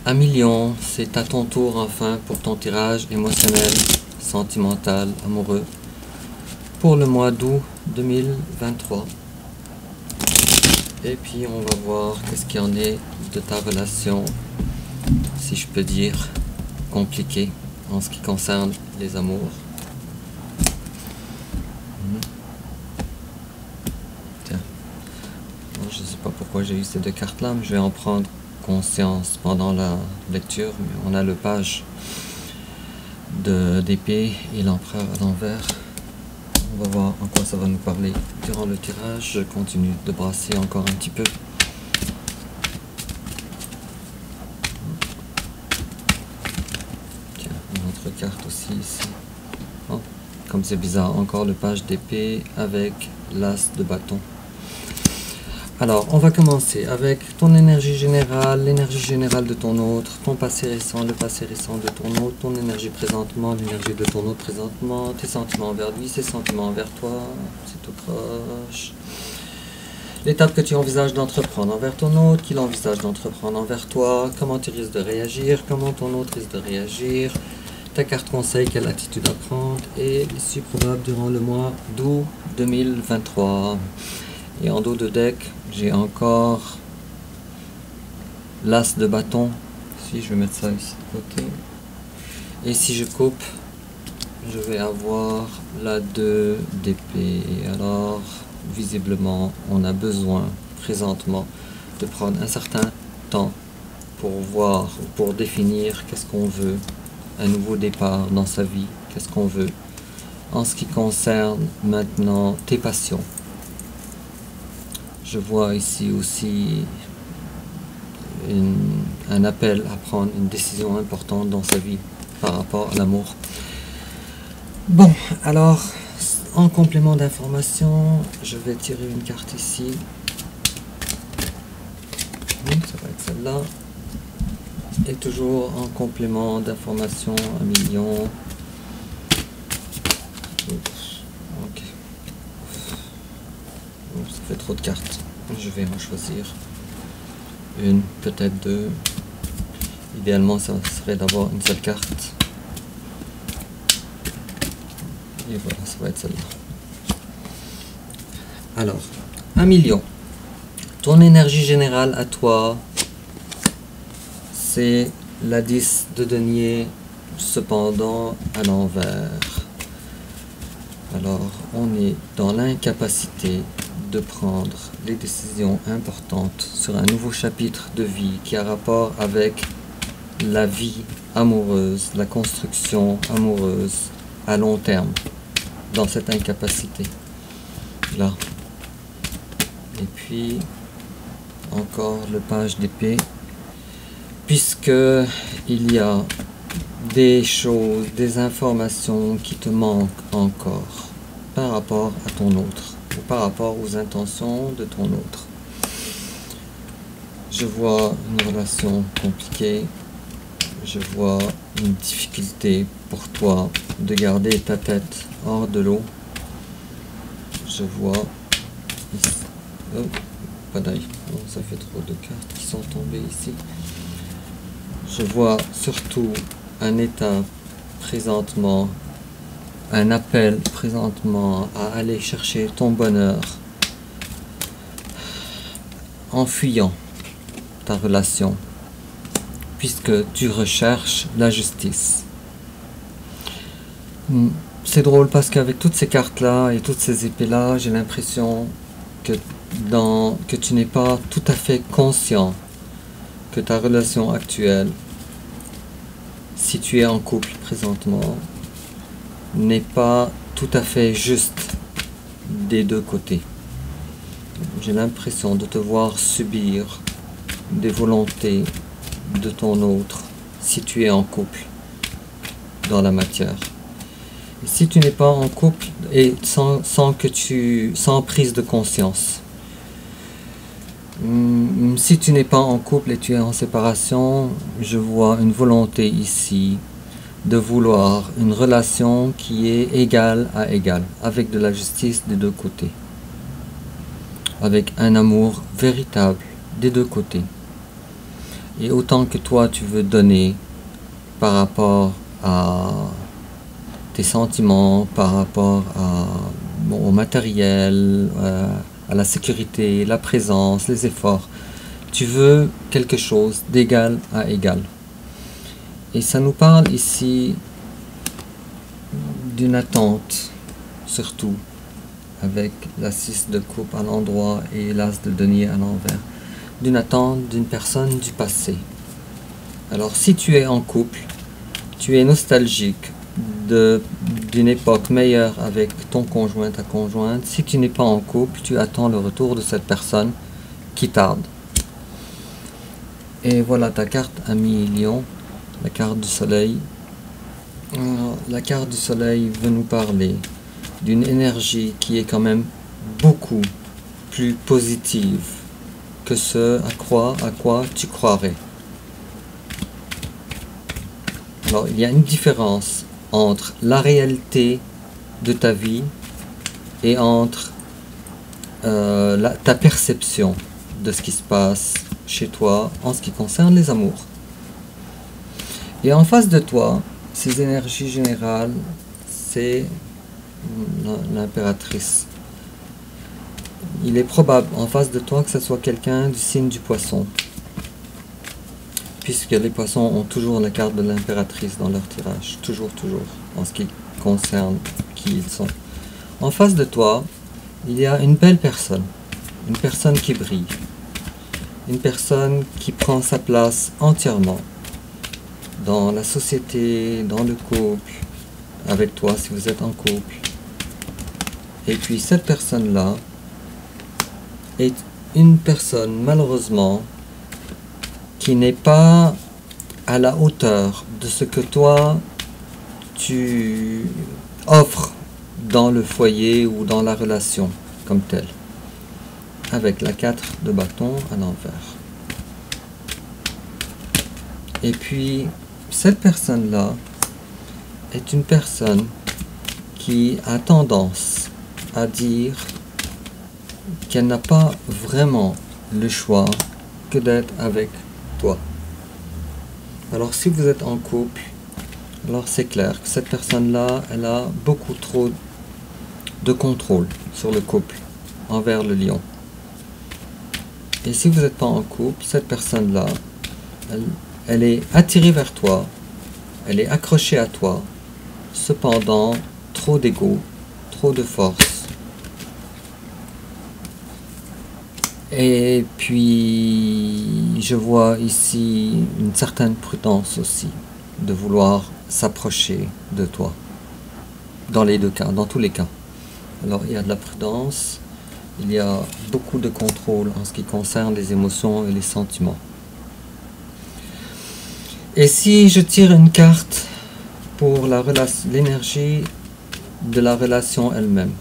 1 million, c'est à ton tour enfin pour ton tirage émotionnel, sentimental, amoureux pour le mois d'août 2023. Et puis on va voir qu'est-ce qu'il y en est de ta relation, si je peux dire, compliquée en ce qui concerne les amours. Tiens, je ne sais pas pourquoi j'ai eu ces deux cartes là, mais je vais en prendre conscience pendant la lecture. Mais on a le page d'épée et l'empereur à l'envers. On va voir en quoi ça va nous parler durant le tirage. Je continue de brasser encore un petit peu. Tiens, une autre carte aussi ici. Oh, comme c'est bizarre, encore le page d'épée avec l'as de bâton. Alors, on va commencer avec ton énergie générale, l'énergie générale de ton autre, ton passé récent, le passé récent de ton autre, ton énergie présentement, l'énergie de ton autre présentement, tes sentiments envers lui, ses sentiments envers toi, c'est tout proche. L'étape que tu envisages d'entreprendre envers ton autre, qu'il envisage d'entreprendre envers toi, comment tu risques de réagir, comment ton autre risque de réagir, ta carte conseil, quelle attitude à prendre, et l'issue probable durant le mois d'août 2023. Et en dos de deck, j'ai encore l'as de bâton. Si je vais mettre ça ici de côté. Et si je coupe, je vais avoir la 2 d'épée. Alors, visiblement, on a besoin présentement de prendre un certain temps pour voir, pour définir qu'est-ce qu'on veut. Un nouveau départ dans sa vie, qu'est-ce qu'on veut. En ce qui concerne maintenant tes passions. Je vois ici aussi un appel à prendre une décision importante dans sa vie par rapport à l'amour. Bon, alors, en complément d'information, je vais tirer une carte ici. Ça va être celle-là. Et toujours en complément d'information, 1 million. Ok. Ça fait trop de cartes. Je vais en choisir une, peut-être deux. Idéalement, ça serait d'avoir une seule carte. Et voilà, ça va être celle-là. Alors, 1 million. Ton énergie générale à toi, c'est la 10 de denier, cependant à l'envers. Alors, on est dans l'incapacité de prendre les décisions importantes sur un nouveau chapitre de vie qui a rapport avec la vie amoureuse, la construction amoureuse à long terme, dans cette incapacité là. Et puis encore le page d'épée, puisque il y a des choses, des informations qui te manquent encore par rapport à ton autre ou par rapport aux intentions de ton autre. Je vois une relation compliquée, je vois une difficulté pour toi de garder ta tête hors de l'eau. Je vois ici, oh, pas d'œil, oh, ça fait trop de cartes qui sont tombées ici. Je vois surtout un état présentement, un appel présentement à aller chercher ton bonheur en fuyant ta relation, puisque tu recherches la justice. C'est drôle parce qu'avec toutes ces cartes là et toutes ces épées là, j'ai l'impression que tu n'es pas tout à fait conscient que ta relation actuelle, si tu es en couple présentement, n'est pas tout à fait juste des deux côtés. J'ai l'impression de te voir subir des volontés de ton autre si tu es en couple dans la matière. Et si tu n'es pas en couple et sans prise de conscience, si tu n'es pas en couple et tu es en séparation, je vois une volonté ici de vouloir une relation qui est égale à égale, avec de la justice des deux côtés, avec un amour véritable des deux côtés. et autant que toi tu veux donner par rapport à tes sentiments, par rapport au matériel, à la sécurité, la présence, les efforts. Tu veux quelque chose d'égal à égal. Et ça nous parle ici d'une attente, surtout, avec la 6 de coupe à l'endroit et l'as de denier à l'envers. D'une attente d'une personne du passé. Alors si tu es en couple, tu es nostalgique d'une époque meilleure avec ton conjoint, ta conjointe. Si tu n'es pas en couple, tu attends le retour de cette personne qui tarde. Et voilà ta carte Ami Lion, la carte du soleil. Alors, la carte du soleil veut nous parler d'une énergie qui est quand même beaucoup plus positive que ce à quoi tu croirais. Alors, il y a une différence entre la réalité de ta vie et entre ta perception de ce qui se passe chez toi en ce qui concerne les amours. Et en face de toi, ces énergies générales, c'est l'impératrice. Il est probable en face de toi que ce soit quelqu'un du signe du poisson, puisque les poissons ont toujours la carte de l'impératrice dans leur tirage, toujours, en ce qui concerne qui ils sont. En face de toi, il y a une belle personne, une personne qui brille, une personne qui prend sa place entièrement dans la société, dans le couple, avec toi si vous êtes en couple. Et puis cette personne-là est une personne, malheureusement, qui n'est pas à la hauteur de ce que toi, tu offres dans le foyer ou dans la relation comme telle. Avec la 4 de bâton à l'envers. Et puis, cette personne-là est une personne qui a tendance à dire qu'elle n'a pas vraiment le choix que d'être avec toi. Alors si vous êtes en couple, alors c'est clair que cette personne-là, elle a beaucoup trop de contrôle sur le couple envers le lion. Et si vous n'êtes pas en couple, cette personne-là, elle est attirée vers toi, elle est accrochée à toi, cependant, trop d'ego, trop de force. Et puis, je vois ici une certaine prudence aussi, de vouloir s'approcher de toi, dans les deux cas, dans tous les cas. Alors, il y a de la prudence, il y a beaucoup de contrôle en ce qui concerne les émotions et les sentiments. Et si je tire une carte pour l'énergie de la relation elle-même.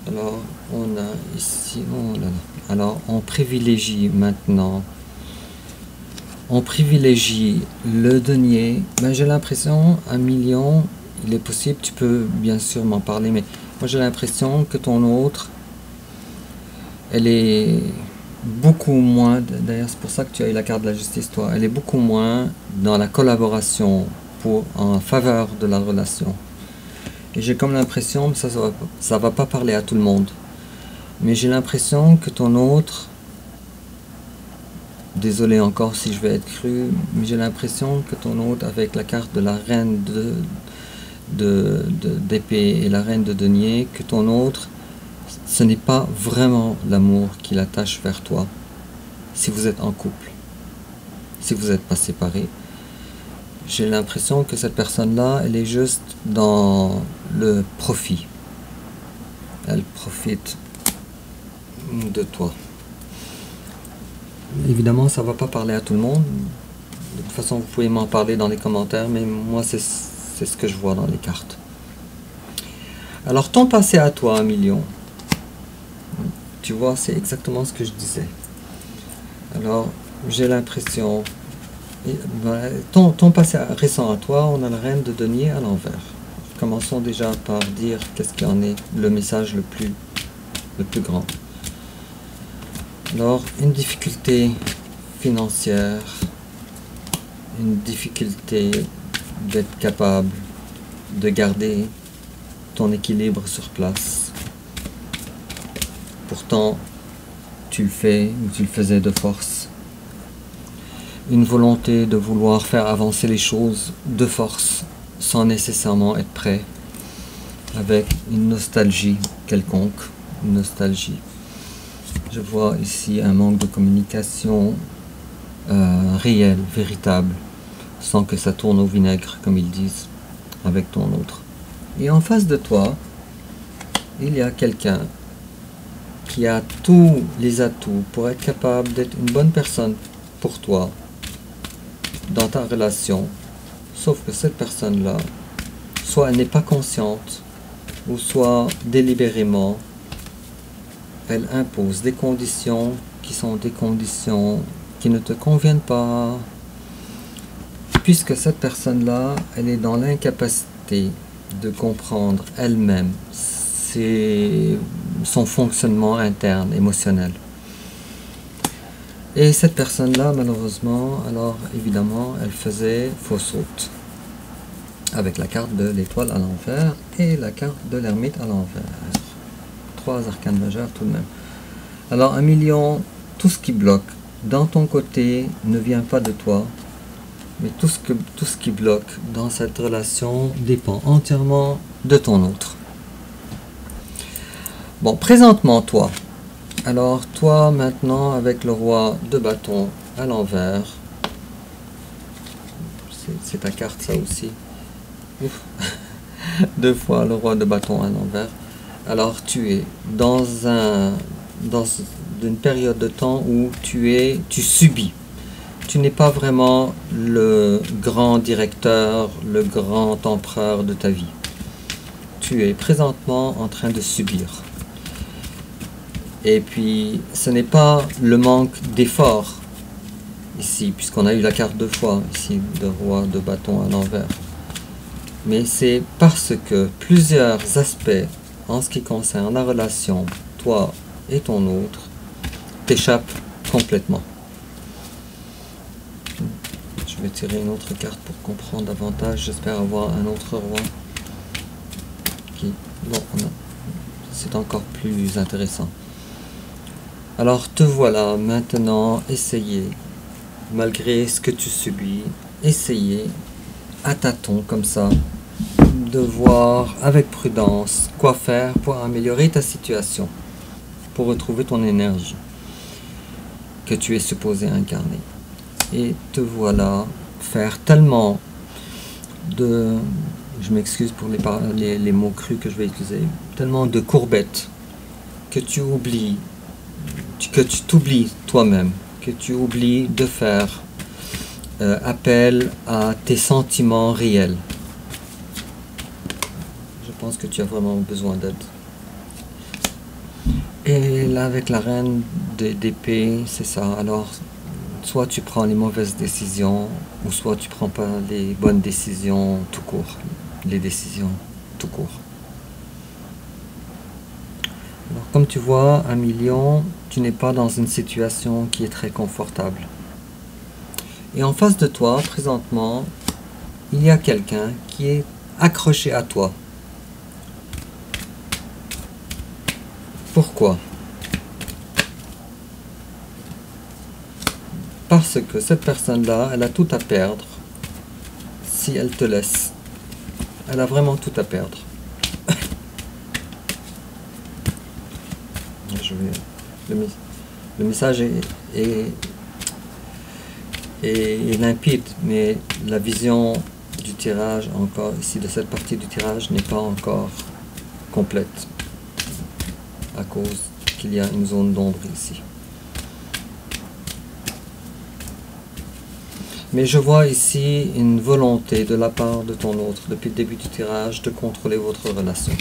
Alors, on a ici, oh là là. Alors, on privilégie maintenant, on privilégie le denier. Ben, j'ai l'impression, 1 million, il est possible, tu peux bien sûr m'en parler, mais moi j'ai l'impression que ton autre, elle est beaucoup moins, d'ailleurs c'est pour ça que tu as eu la carte de la justice toi, elle est beaucoup moins dans la collaboration en faveur de la relation. Et j'ai comme l'impression, ça va pas parler à tout le monde, mais j'ai l'impression que ton autre, désolé encore si je vais être cru, mais j'ai l'impression que ton autre, avec la carte de la reine d'épée et la reine de denier, que ton autre, ce n'est pas vraiment l'amour qui l'attache vers toi, si vous êtes en couple, si vous n'êtes pas séparés. J'ai l'impression que cette personne-là, elle est juste dans le profit. Elle profite de toi. Évidemment, ça ne va pas parler à tout le monde. De toute façon, vous pouvez m'en parler dans les commentaires, mais moi, c'est ce que je vois dans les cartes. Alors, ton passé à toi, 1 million. Tu vois, c'est exactement ce que je disais. Alors, j'ai l'impression... Ton passé récent à toi, on a la reine de denier à l'envers. Commençons déjà par dire qu'est-ce qu'il en est, le message le plus grand. Alors, une difficulté financière, une difficulté d'être capable de garder ton équilibre sur place. Pourtant, tu le fais ou tu le faisais de force. Une volonté de vouloir faire avancer les choses de force sans nécessairement être prêt, avec une nostalgie quelconque, une nostalgie. Je vois ici un manque de communication réel, véritable, sans que ça tourne au vinaigre, comme ils disent, avec ton autre. Et en face de toi, il y a quelqu'un qui a tous les atouts pour être capable d'être une bonne personne pour toi, dans ta relation, sauf que cette personne-là, soit elle n'est pas consciente, ou soit délibérément, elle impose des conditions qui sont des conditions qui ne te conviennent pas, puisque cette personne-là, elle est dans l'incapacité de comprendre elle-même son fonctionnement interne, émotionnel. Et cette personne-là, malheureusement, alors évidemment, elle faisait fausse route, avec la carte de l'étoile à l'envers et la carte de l'ermite à l'envers. 3 arcanes majeures tout de même. Alors 1 million, tout ce qui bloque dans ton côté ne vient pas de toi, mais tout ce qui bloque dans cette relation dépend entièrement de ton autre. Bon, présentement toi. Alors toi maintenant avec le roi de bâton à l'envers, c'est ta carte ça aussi. Ouf. 2 fois le roi de bâton à l'envers. Alors tu es dans une période de temps où tu subis. Tu n'es pas vraiment le grand directeur, le grand empereur de ta vie. Tu es présentement en train de subir. Et puis, ce n'est pas le manque d'effort ici, puisqu'on a eu la carte 2 fois ici de roi de bâton à l'envers. Mais c'est parce que plusieurs aspects en ce qui concerne la relation, toi et ton autre, t'échappent complètement. Je vais tirer une autre carte pour comprendre davantage. J'espère avoir un autre roi. C'est encore plus intéressant. Alors te voilà maintenant essayer, malgré ce que tu subis, essayer à tâtons comme ça, de voir avec prudence quoi faire pour améliorer ta situation, pour retrouver ton énergie que tu es supposé incarner. Et te voilà faire tellement de, je m'excuse pour les mots crus que je vais utiliser, tellement de courbettes que tu oublies, que tu t'oublies toi-même, que tu oublies de faire appel à tes sentiments réels. Je pense que tu as vraiment besoin d'aide. Et là avec la reine d'épée, c'est ça. Alors, soit tu prends les mauvaises décisions, ou soit tu prends pas les bonnes décisions tout court. Les décisions tout court. Alors, comme tu vois, 1 million, tu n'es pas dans une situation qui est très confortable. Et en face de toi, présentement, il y a quelqu'un qui est accroché à toi. Pourquoi? Parce que cette personne-là, elle a tout à perdre si elle te laisse. Elle a vraiment tout à perdre. Le message est limpide, mais la vision du tirage, encore ici, de cette partie du tirage, n'est pas encore complète, à cause qu'il y a une zone d'ombre ici. Mais je vois ici une volonté de la part de ton autre, depuis le début du tirage, de contrôler votre relation.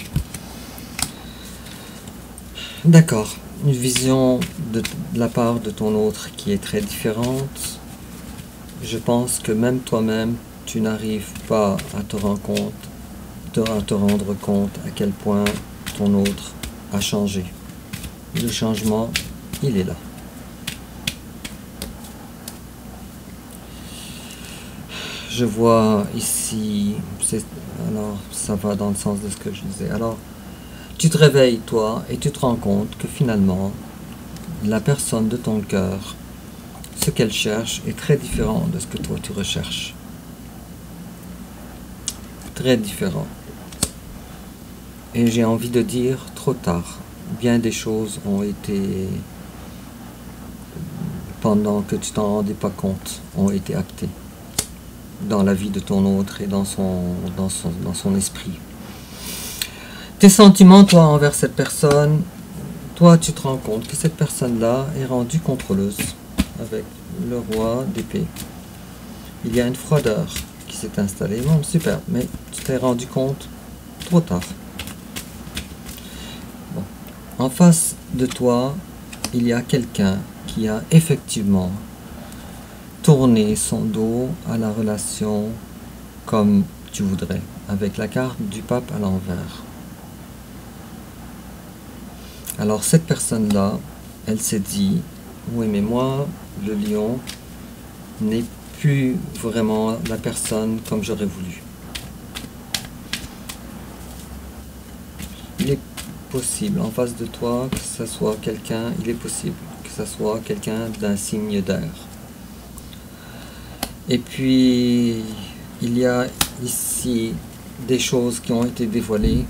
D'accord, une vision de la part de ton autre qui est très différente. Je pense que même toi-même, tu n'arrives pas à te rendre compte à quel point ton autre a changé. Le changement, il est là. je vois ici, alors ça va dans le sens de ce que je disais. Alors, tu te réveilles, toi, et tu te rends compte que finalement, la personne de ton cœur, ce qu'elle cherche est très différent de ce que toi tu recherches. Très différent. Et j'ai envie de dire trop tard. Bien des choses ont été, pendant que tu t'en rendais pas compte, ont été actées dans la vie de ton autre et dans son esprit. Tes sentiments, toi, envers cette personne, toi, tu te rends compte que cette personne-là est rendue contrôleuse avec le roi d'épée. Il y a une froideur qui s'est installée. Bon, super, mais tu t'es rendu compte trop tard. Bon. En face de toi, il y a quelqu'un qui a effectivement tourné son dos à la relation comme tu voudrais, avec la carte du pape à l'envers. Alors cette personne-là, elle s'est dit, oui mais moi, le lion, n'est plus vraiment la personne comme j'aurais voulu. Il est possible en face de toi que ce soit quelqu'un, il est possible que ce soit quelqu'un d'un signe d'air. Et puis, il y a ici des choses qui ont été dévoilées,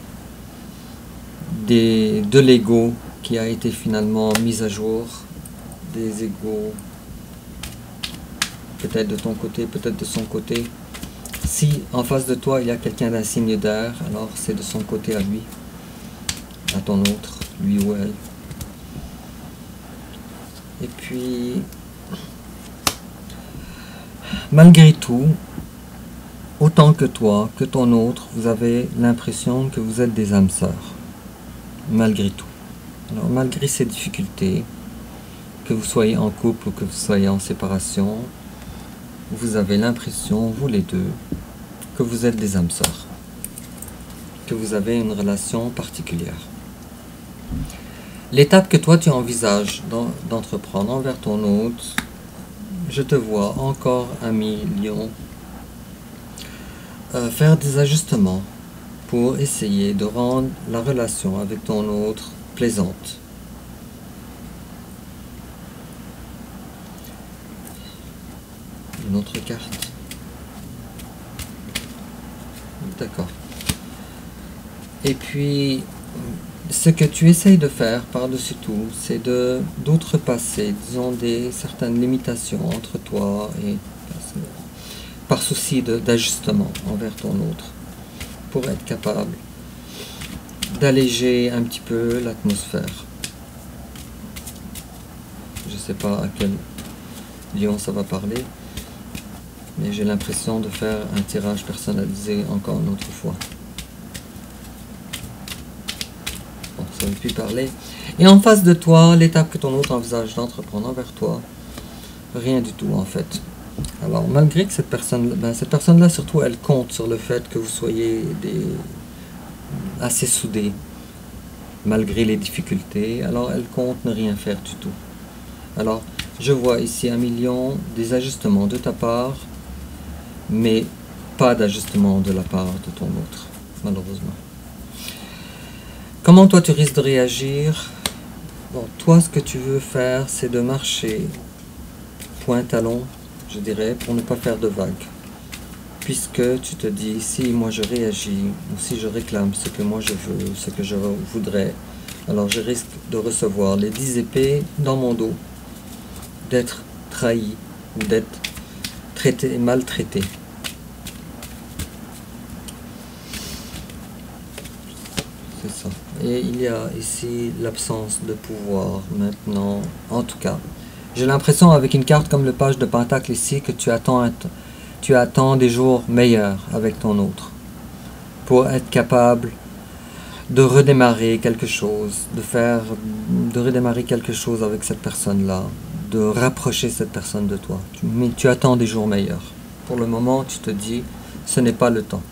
de l'ego qui a été finalement mis à jour, des égos, peut-être de ton côté, peut-être de son côté. Si en face de toi il y a quelqu'un d'un signe d'air, alors c'est de son côté à lui, à ton autre, lui ou elle. Et puis, malgré tout, autant que toi, que ton autre, vous avez l'impression que vous êtes des âmes sœurs. Malgré tout. Alors, malgré ces difficultés, que vous soyez en couple ou que vous soyez en séparation, vous avez l'impression, vous les deux, que vous êtes des âmes sœurs. Que vous avez une relation particulière. L'étape que toi tu envisages d'entreprendre envers ton hôte, je te vois encore, ami lion, faire des ajustements pour essayer de rendre la relation avec ton autre plaisante. Une autre carte. D'accord. Et puis, ce que tu essayes de faire par-dessus tout, c'est d'outrepasser, disons, certaines limitations entre toi et par souci d'ajustement envers ton autre, pour être capable d'alléger un petit peu l'atmosphère. Je ne sais pas à quel lion ça va parler, mais j'ai l'impression de faire un tirage personnalisé encore une autre fois. Bon, ça ne veut plus parler. Et en face de toi, l'étape que ton autre envisage d'entreprendre envers toi, rien du tout en fait. Alors malgré que cette personne-là surtout, elle compte sur le fait que vous soyez assez soudés, malgré les difficultés, alors elle compte ne rien faire du tout. Alors, je vois ici un million des ajustements de ta part, mais pas d'ajustement de la part de ton autre, malheureusement. Comment toi tu risques de réagir? Bon, toi ce que tu veux faire, c'est de marcher point-talon, je dirais, pour ne pas faire de vagues. Puisque tu te dis, si moi je réagis, ou si je réclame ce que moi je veux, ce que je voudrais, alors je risque de recevoir les 10 épées dans mon dos, d'être trahi, ou d'être maltraité. C'est ça. Et il y a ici l'absence de pouvoir maintenant, en tout cas. J'ai l'impression avec une carte comme le page de Pentacle ici que tu attends des jours meilleurs avec ton autre pour être capable de redémarrer quelque chose, de redémarrer quelque chose avec cette personne-là, de rapprocher cette personne de toi. Mais tu attends des jours meilleurs. Pour le moment, tu te dis, ce n'est pas le temps.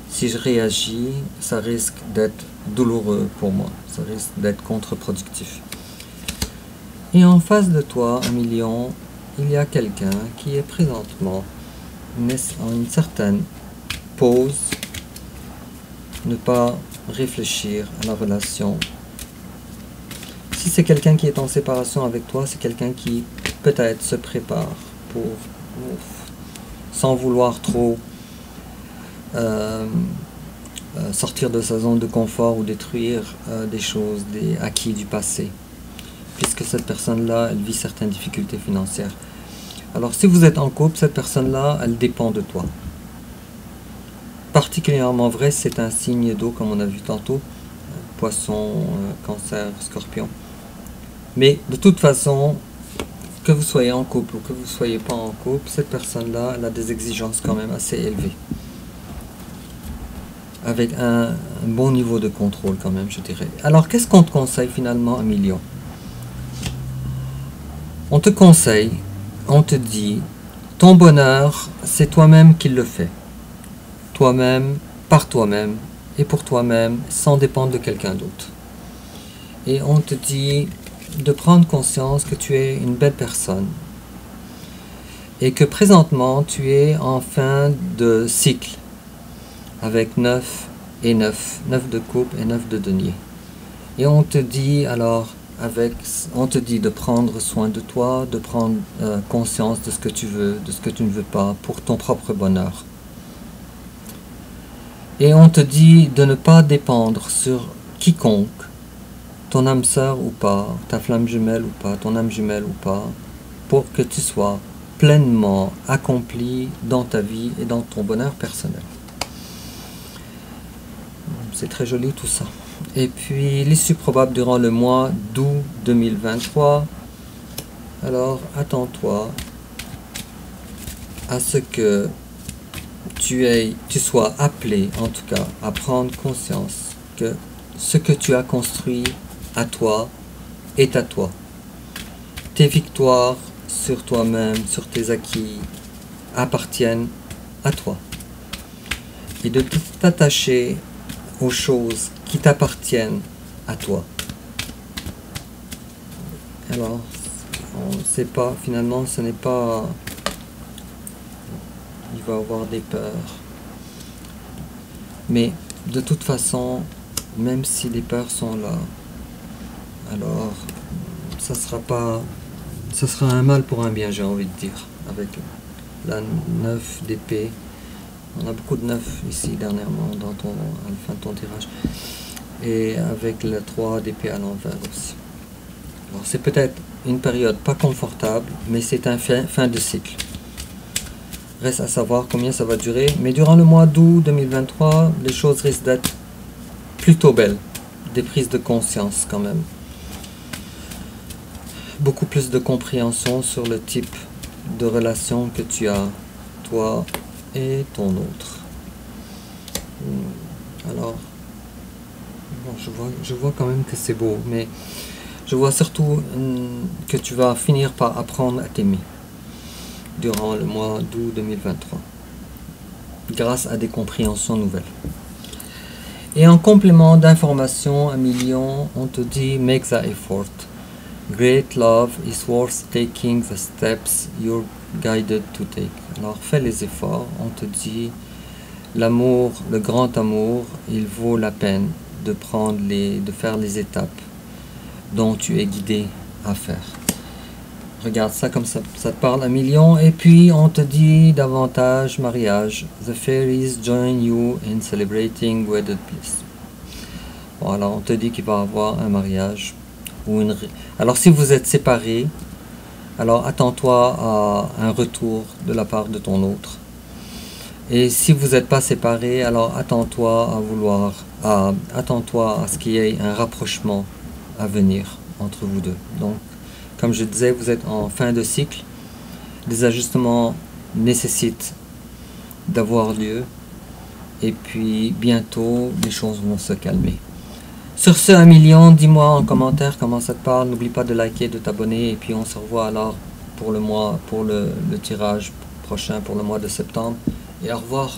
Si je réagis, ça risque d'être douloureux pour moi, ça risque d'être contre-productif. Et en face de toi, un million, il y a quelqu'un qui est présentement une certaine pause, ne pas réfléchir à la relation. Si c'est quelqu'un qui est en séparation avec toi, c'est quelqu'un qui peut-être se prépare pour sans vouloir trop sortir de sa zone de confort ou détruire des choses, des acquis du passé, puisque cette personne-là, elle vit certaines difficultés financières. Alors si vous êtes en couple, cette personne-là, elle dépend de toi. Particulièrement vrai, c'est un signe d'eau, comme on a vu tantôt, poisson, cancer, scorpion. Mais de toute façon, que vous soyez en couple ou que vous ne soyez pas en couple, cette personne-là, elle a des exigences quand même assez élevées. Avec un bon niveau de contrôle quand même, je dirais. Alors, qu'est-ce qu'on te conseille finalement, Emilio? On te conseille, on te dit, ton bonheur, c'est toi-même qui le fais. Toi-même, par toi-même, et pour toi-même, sans dépendre de quelqu'un d'autre. Et on te dit de prendre conscience que tu es une belle personne. Et que présentement, tu es en fin de cycle. Avec 9 et 9, 9 de coupe et 9 de denier. Et on te dit alors, on te dit de prendre soin de toi, de prendre conscience de ce que tu veux, de ce que tu ne veux pas, pour ton propre bonheur. Et on te dit de ne pas dépendre sur quiconque, ton âme sœur ou pas, ta flamme jumelle ou pas, ton âme jumelle ou pas, pour que tu sois pleinement accompli dans ta vie et dans ton bonheur personnel. C'est très joli tout ça. Et puis l'issue probable durant le mois d'août 2023. Alors attends-toi à ce que tu sois appelé en tout cas à prendre conscience que ce que tu as construit à toi est à toi. Tes victoires sur toi-même, sur tes acquis appartiennent à toi. Et de t'attacher aux choses qui t'appartiennent à toi. Alors, on ne sait pas, finalement, ce n'est pas... Il va avoir des peurs. Mais, de toute façon, même si les peurs sont là, alors, ça sera un mal pour un bien, j'ai envie de dire, avec la 9 d'épée. On a beaucoup de 9 ici dernièrement à la fin de ton tirage. Et avec le 3 d'épée à l'envers aussi. Alors c'est peut-être une période pas confortable, mais c'est un fin de cycle. Reste à savoir combien ça va durer. Mais durant le mois d'août 2023, les choses risquent d'être plutôt belles. Des prises de conscience quand même. Beaucoup plus de compréhension sur le type de relation que tu as, toi et ton autre. Alors, bon, je vois quand même que c'est beau, mais je vois surtout que tu vas finir par apprendre à t'aimer durant le mois d'août 2023, grâce à des compréhensions nouvelles. Et en complément d'informations, Emilio, on te dit make the effort. Great love is worth taking the steps you're guided to take. Alors fais les efforts, on te dit l'amour, le grand amour, il vaut la peine de faire les étapes dont tu es guidé à faire. Regarde ça comme ça te parle, Emilio. Et puis on te dit davantage mariage. The fairies join you in celebrating wedded bliss. Voilà, on te dit qu'il va y avoir un mariage. Alors si vous êtes séparés, alors attends-toi à un retour de la part de ton autre. Et si vous n'êtes pas séparés, alors attends-toi à ce qu'il y ait un rapprochement à venir entre vous deux. Donc, comme je disais, vous êtes en fin de cycle. Les ajustements nécessitent d'avoir lieu. Et puis, bientôt, les choses vont se calmer. Sur ce, Emilio, dis-moi en commentaire comment ça te parle. N'oublie pas de liker, de t'abonner. Et puis, on se revoit alors pour le tirage prochain, pour le mois de septembre. Et au revoir.